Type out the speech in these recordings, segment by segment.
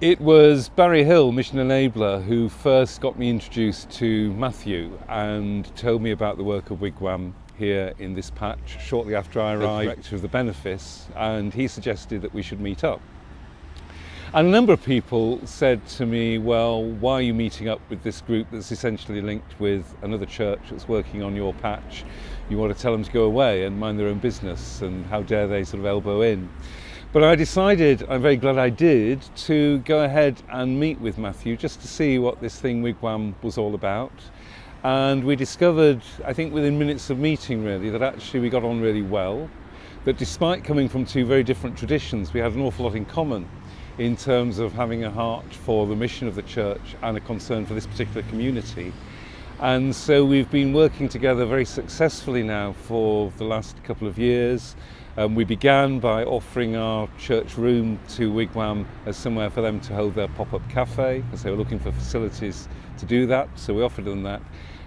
It was Barry Hill, Mission Enabler, who first got me introduced to Matthew and told me about the work of Wigwam here in this patch shortly after I arrived, director of the benefice, and he suggested that we should meet up. And a number of people said to me, well, why are you meeting up with this group that's essentially linked with another church that's working on your patch? You want to tell them to go away and mind their own business, and how dare they sort of elbow in? But I decided, I'm very glad I did, to go ahead and meet with Matthew just to see what this thing Wigwam was all about. And we discovered, I think within minutes of meeting really, that actually we got on really well, that despite coming from two very different traditions, we had an awful lot in common in terms of having a heart for the mission of the church and a concern for this particular community. And so we've been working together very successfully now for the last couple of years. We began by offering our church room to Wigwam as somewhere for them to hold their pop-up cafe, because they were looking for facilities to do that, so we offered them that.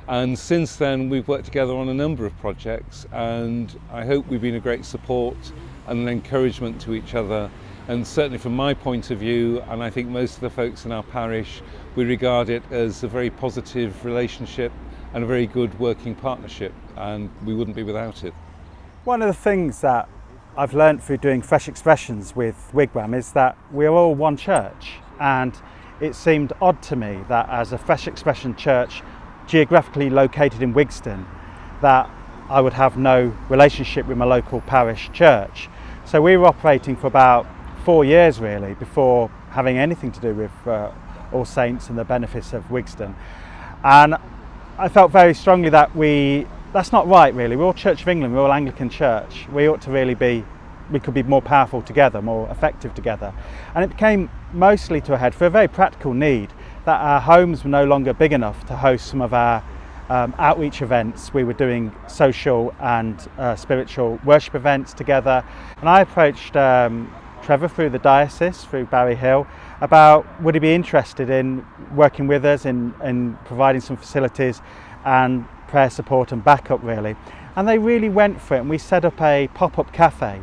And since then we've worked together on a number of projects, and I hope we've been a great support and an encouragement to each other. And certainly from my point of view, and I think most of the folks in our parish, we regard it as a very positive relationship and a very good working partnership, and we wouldn't be without it. One of the things that I've learned through doing Fresh Expressions with Wigwam is that we're all one church, and it seemed odd to me that as a Fresh Expression church geographically located in Wigston, that I would have no relationship with my local parish church. So we were operating for about 4 years really before having anything to do with All Saints and the benefice of Wigston. And I felt very strongly that that's not right really. We're all Church of England, we're all Anglican church. We ought to really we could be more powerful together, more effective together. And it became mostly to a head for a very practical need that our homes were no longer big enough to host some of our outreach events. We were doing social and spiritual worship events together. And I approached Trevor through the Diocese, through Barry Hill, about would he be interested in working with us in providing some facilities and prayer support and backup really. And they really went for it, and we set up a pop-up cafe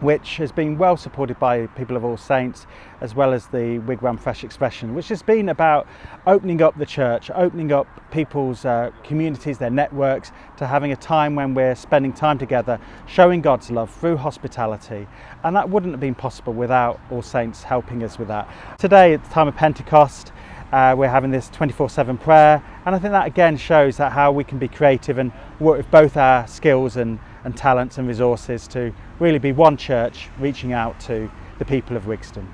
which has been well supported by people of All Saints as well as the Wigwam Fresh Expression, which has been about opening up the church, opening up people's communities, their networks, to having a time when we're spending time together, showing God's love through hospitality. And that wouldn't have been possible without All Saints helping us with that. Today, at the time of Pentecost, we're having this 24/7 prayer, and I think that again shows that how we can be creative and work with both our skills and talents and resources to really be one church reaching out to the people of Wigston.